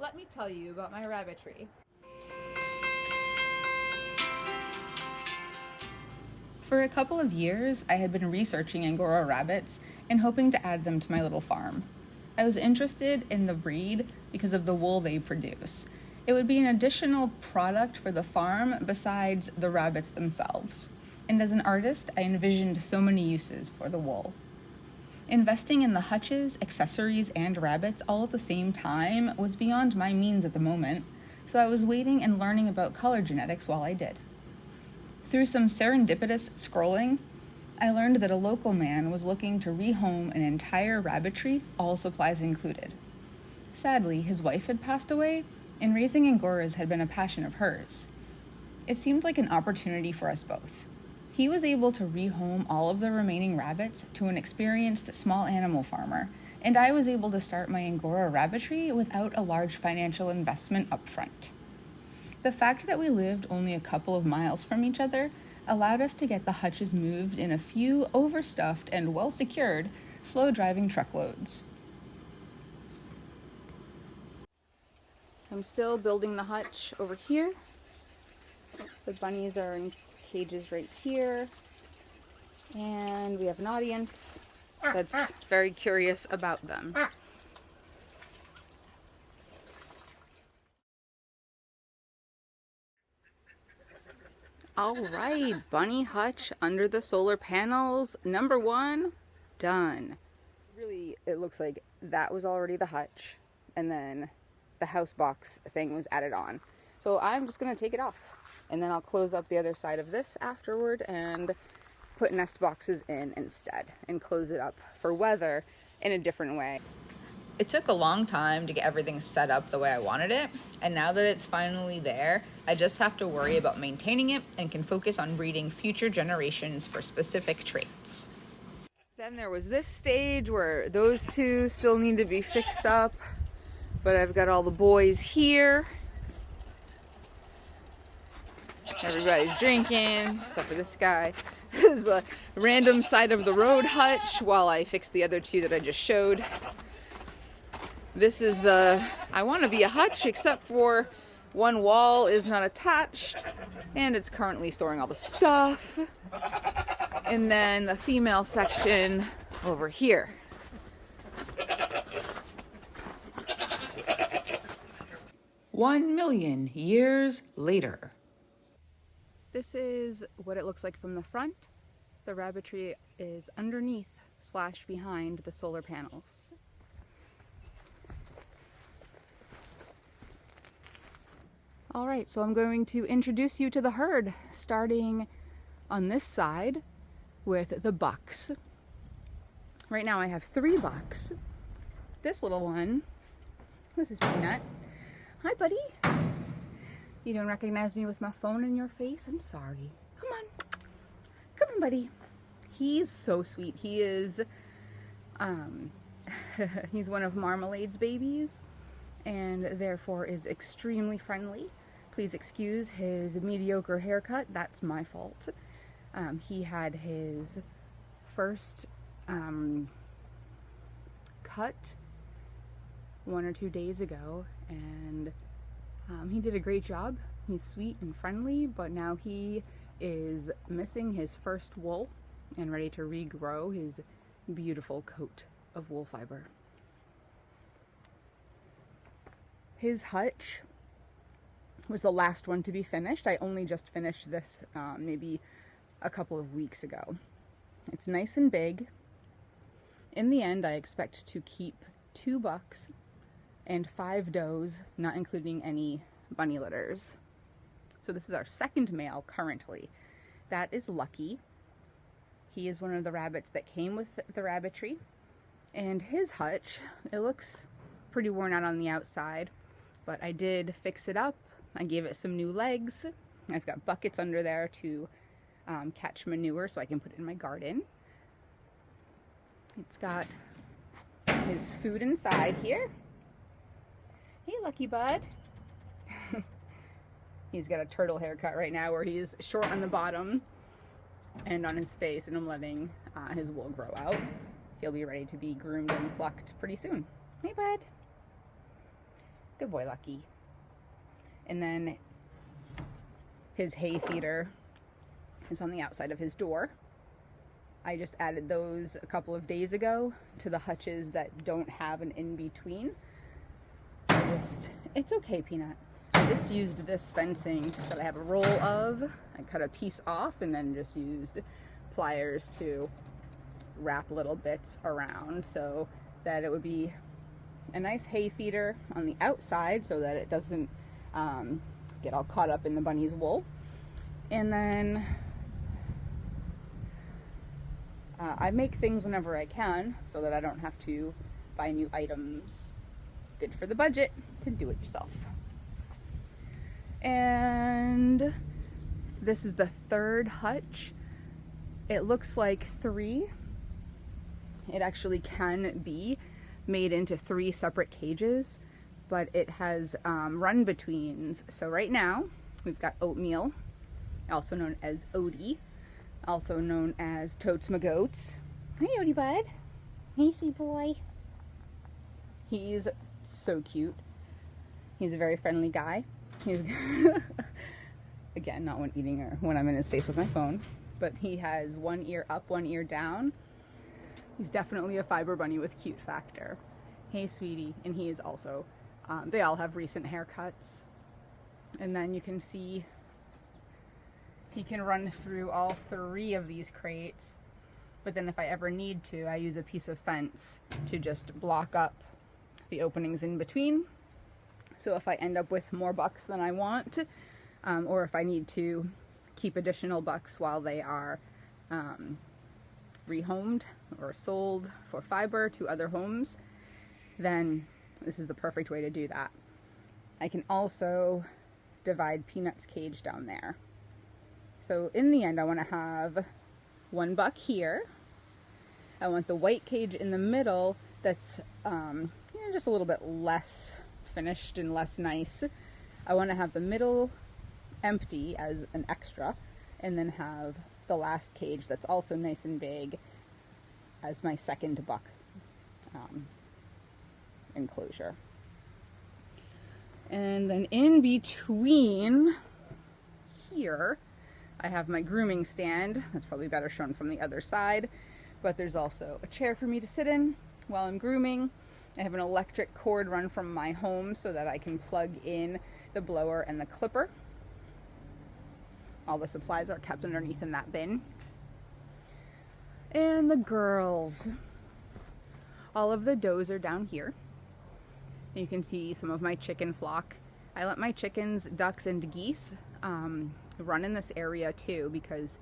let me tell you about my rabbitry. For a couple of years, I had been researching Angora rabbits and hoping to add them to my little farm. I was interested in the breed because of the wool they produce. It would be an additional product for the farm besides the rabbits themselves. And as an artist, I envisioned so many uses for the wool. Investing in the hutches, accessories, and rabbits all at the same time was beyond my means at the moment, so I was waiting and learning about color genetics while I did. Through some serendipitous scrolling, I learned that a local man was looking to rehome an entire rabbitry, all supplies included. Sadly, his wife had passed away, and raising Angoras had been a passion of hers. It seemed like an opportunity for us both. He was able to rehome all of the remaining rabbits to an experienced small animal farmer, and I was able to start my Angora rabbitry without a large financial investment upfront. The fact that we lived only a couple of miles from each other allowed us to get the hutches moved in a few overstuffed and well-secured, slow-driving truckloads. I'm still building the hutch over here. The bunnies are in cages right here, and we have an audience that's very curious about them. All right, bunny hutch under the solar panels, number 1, done. Really, it looks like that was already the hutch, and then the house box thing was added on. So I'm just gonna take it off, and then I'll close up the other side of this afterward and put nest boxes in instead and close it up for weather in a different way. It took a long time to get everything set up the way I wanted it, and now that it's finally there, I just have to worry about maintaining it and can focus on breeding future generations for specific traits. Then there was this stage where those two still need to be fixed up, but I've got all the boys here. Everybody's drinking, except for this guy. This is the random side of the road hutch while I fix the other two that I just showed. This is the, I want to be a hutch, except for one wall is not attached, and it's currently storing all the stuff. And then the female section over here. One million years later. This is what it looks like from the front. The rabbitry is underneath/behind the solar panels. All right, so I'm going to introduce you to the herd, starting on this side with the bucks. Right now I have 3 bucks. This little one, this is Peanut. Hi, buddy. You don't recognize me with my phone in your face? I'm sorry. Come on. Come on, buddy. He's so sweet. He is, he's one of Marmalade's babies, and therefore is extremely friendly. Please excuse his mediocre haircut. That's my fault. He had his first cut 1 or 2 days ago, and he did a great job. He's sweet and friendly, but now he is missing his first wool and ready to regrow his beautiful coat of wool fiber. His hutch was the last one to be finished. I only just finished this maybe a couple of weeks ago. It's nice and big. In the end, I expect to keep 2 bucks and 5 does, not including any bunny litters. So this is our second male currently. That is Lucky. He is one of the rabbits that came with the rabbitry. And his hutch, it looks pretty worn out on the outside, but I did fix it up. I gave it some new legs. I've got buckets under there to catch manure so I can put it in my garden. It's got his food inside here. Hey, Lucky Bud. He's got a turtle haircut right now where he's short on the bottom and on his face, and I'm letting his wool grow out. He'll be ready to be groomed and plucked pretty soon. Hey, bud. Good boy, Lucky. And then his hay feeder is on the outside of his door. I just added those a couple of days ago to the hutches that don't have an in-between. It's okay, Peanut. I just used this fencing that I have a roll of. I cut a piece off and then just used pliers to wrap little bits around so that it would be a nice hay feeder on the outside so that it doesn't get all caught up in the bunny's wool. And then I make things whenever I can so that I don't have to buy new items. Good for the budget to do it yourself. And this is the third hutch. It looks like 3. It actually can be made into 3 separate cages, but it has run-betweens. So right now we've got Oatmeal, also known as Odie, also known as Totes My Goats. Hey, Odie bud. Hey, sweet boy. He's so cute. He's a very friendly guy. He's again, not when eating or when I'm in his face with my phone, but he has one ear up, one ear down. He's definitely a fiber bunny with cute factor. Hey, sweetie. And he is also, they all have recent haircuts. And then you can see he can run through all 3 of these crates. But then if I ever need to, I use a piece of fence to just block up the openings in between. So if I end up with more bucks than I want, or if I need to keep additional bucks while they are rehomed or sold for fiber to other homes, then this is the perfect way to do that. I can also divide Peanut's cage down there. So in the end, I want to have 1 buck here. I want the white cage in the middle that's just a little bit less finished and less nice. I want to have the middle empty as an extra, and then have the last cage that's also nice and big as my second buck enclosure. And then in between here, I have my grooming stand. That's probably better shown from the other side, but there's also a chair for me to sit in while I'm grooming. I have an electric cord run from my home so that I can plug in the blower and the clipper. All the supplies are kept underneath in that bin. And the girls. All of the does are down here. You can see some of my chicken flock. I let my chickens, ducks, and geese run in this area too, because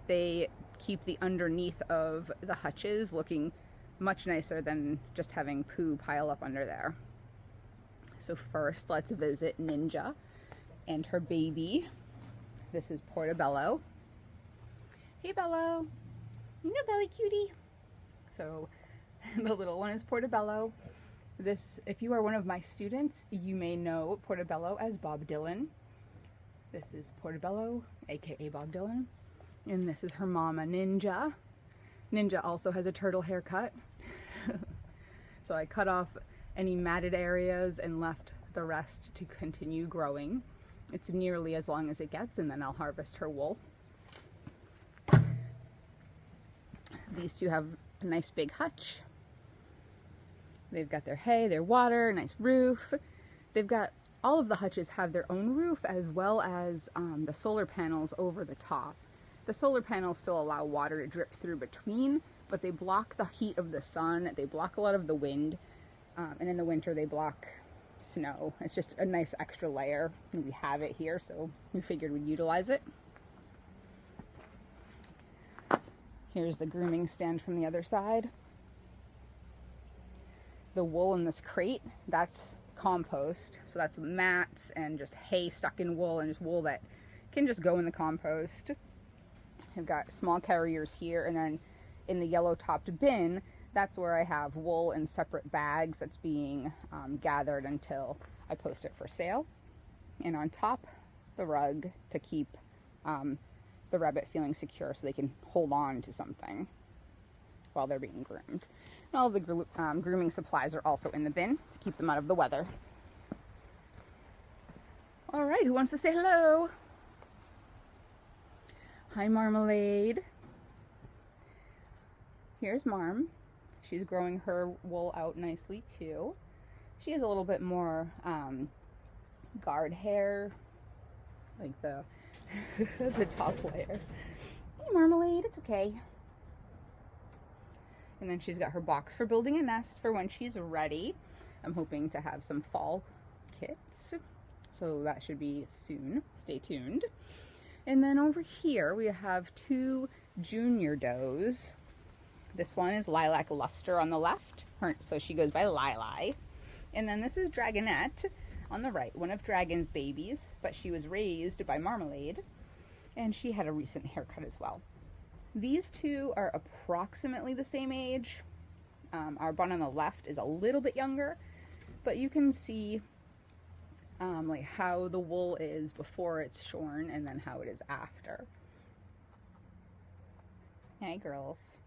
they keep the underneath of the hutches looking much nicer than just having poo pile up under there. So first, let's visit Ninja and her baby. This is Portobello. Hey, Bello. You know, Belly cutie. So the little one is Portobello. This, if you are one of my students, you may know Portobello as Bob Dylan. This is Portobello, aka Bob Dylan. And this is her mama, Ninja. Ninja also has a turtle haircut. So I cut off any matted areas and left the rest to continue growing. It's nearly as long as it gets, and then I'll harvest her wool. These two have a nice big hutch. They've got their hay, their water, a nice roof. They've got, all of the hutches have their own roof, as well as the solar panels over the top. The solar panels still allow water to drip through between, but they block the heat of the sun. They block a lot of the wind, and in the winter they block snow. It's just a nice extra layer. We have it here, so we figured we'd utilize it. Here's the grooming stand from the other side. The wool in this crate, that's compost. So that's mats and just hay stuck in wool, and just wool that can just go in the compost. I've got small carriers here, and then in the yellow topped bin, that's where I have wool in separate bags that's being gathered until I post it for sale. And on top, the rug to keep the rabbit feeling secure so they can hold on to something while they're being groomed. And all of the grooming supplies are also in the bin to keep them out of the weather. All right, who wants to say hello? Hi, Marmalade. Here's Marm. She's growing her wool out nicely too. She has a little bit more guard hair, like the the top layer. Hey, Marmalade, it's okay. And then she's got her box for building a nest for when she's ready. I'm hoping to have some fall kits, so that should be soon. Stay tuned. And then over here we have two junior does. This one is Lilac Luster on the left, so she goes by Lili. And then this is Dragonette on the right, one of Dragon's babies, but she was raised by Marmalade, and she had a recent haircut as well. These two are approximately the same age. Our one on the left is a little bit younger, but you can see like how the wool is before it's shorn and then how it is after. Hey, girls.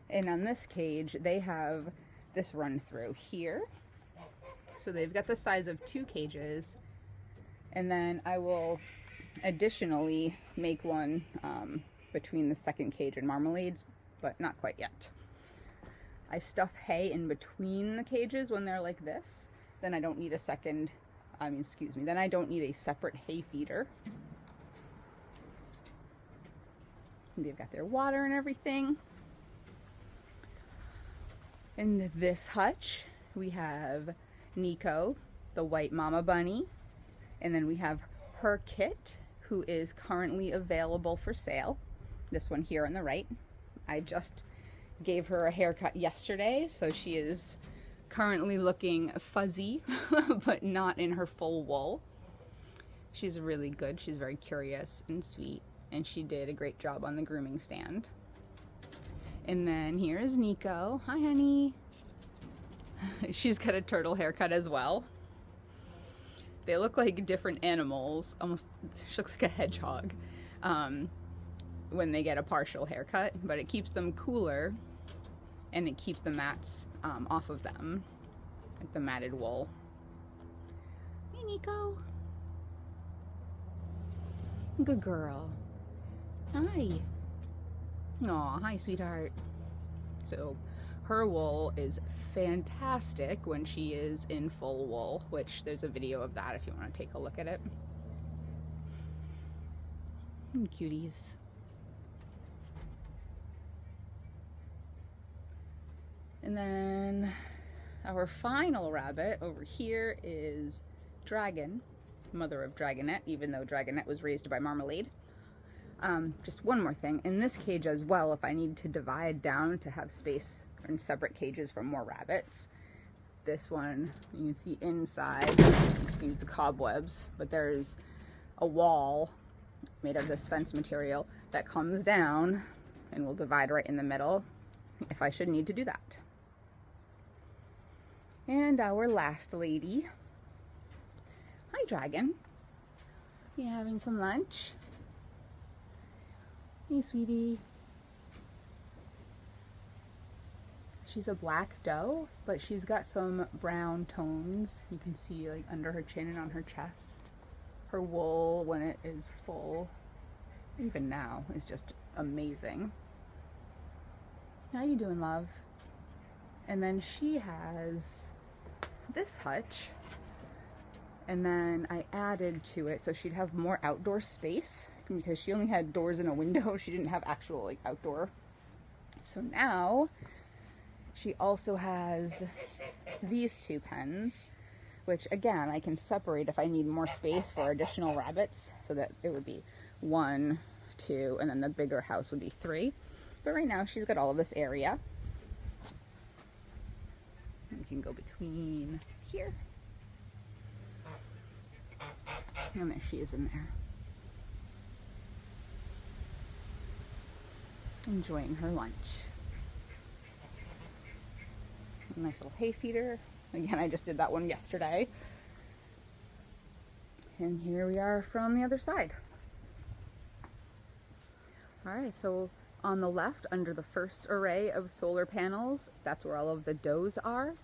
And on this cage, they have this run through here. So they've got the size of 2 cages. And then I will additionally make one between the second cage and Marmalade's, but not quite yet. I stuff hay in between the cages when they're like this. Then I don't need then I don't need a separate hay feeder. And they've got their water and everything. In this hutch, we have Nico, the white mama bunny, and then we have her kit, who is currently available for sale. This one here on the right. I just gave her a haircut yesterday, so she is currently looking fuzzy, but not in her full wool. She's really good. She's very curious and sweet, and she did a great job on the grooming stand. And then here is Nico. Hi, honey. She's got a turtle haircut as well. They look like different animals. Almost, she looks like a hedgehog when they get a partial haircut, but it keeps them cooler and it keeps the mats off of them, like the matted wool. Hey, Nico. Good girl. Hi. Aw, hi, sweetheart. So her wool is fantastic when she is in full wool, which there's a video of that if you want to take a look at it. Cuties. And then our final rabbit over here is Dragon, mother of Dragonette, even though Dragonette was raised by Marmalade. Just one more thing, in this cage as well, if I need to divide down to have space in separate cages for more rabbits, this one, you can see inside, excuse the cobwebs, but there's a wall made of this fence material that comes down and will divide right in the middle if I should need to do that. And our last lady. Hi, Dragon. You having some lunch? Hey, sweetie. She's a black doe, but she's got some brown tones. You can see like under her chin and on her chest. Her wool, when it is full, even now, is just amazing. How you doing, love? And then she has this hutch, and then I added to it so she'd have more outdoor space, because she only had doors and a window. She didn't have actual like outdoor. So now she also has these 2 pens, which again I can separate if I need more space for additional rabbits, so that it would be 1, 2, and then the bigger house would be 3. But right now she's got all of this area. You can go between here. And there she is in there, enjoying her lunch. A nice little hay feeder. Again, I just did that one yesterday. And here we are from the other side. All right, so on the left, under the first array of solar panels, that's where all of the does are.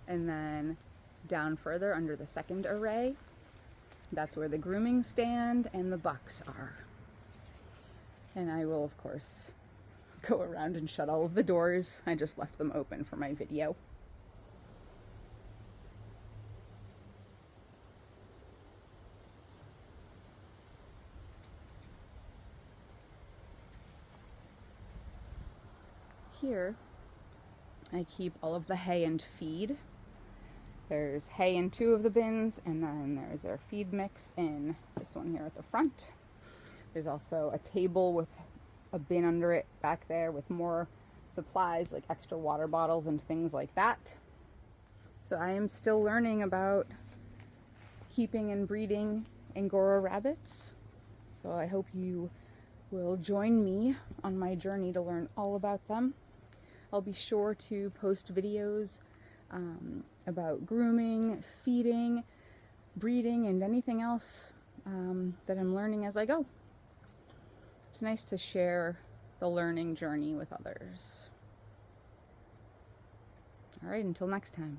And then down further under the second array, that's where the grooming stand and the bucks are. And I will, of course, go around and shut all of the doors. I just left them open for my video. Here, I keep all of the hay and feed. There's hay in 2 of the bins, and then there's their feed mix in this one here at the front. There's also a table with a bin under it back there with more supplies like extra water bottles and things like that. So I am still learning about keeping and breeding Angora rabbits. So I hope you will join me on my journey to learn all about them. I'll be sure to post videos about grooming, feeding, breeding, and anything else that I'm learning as I go. It's nice to share the learning journey with others. All right, until next time.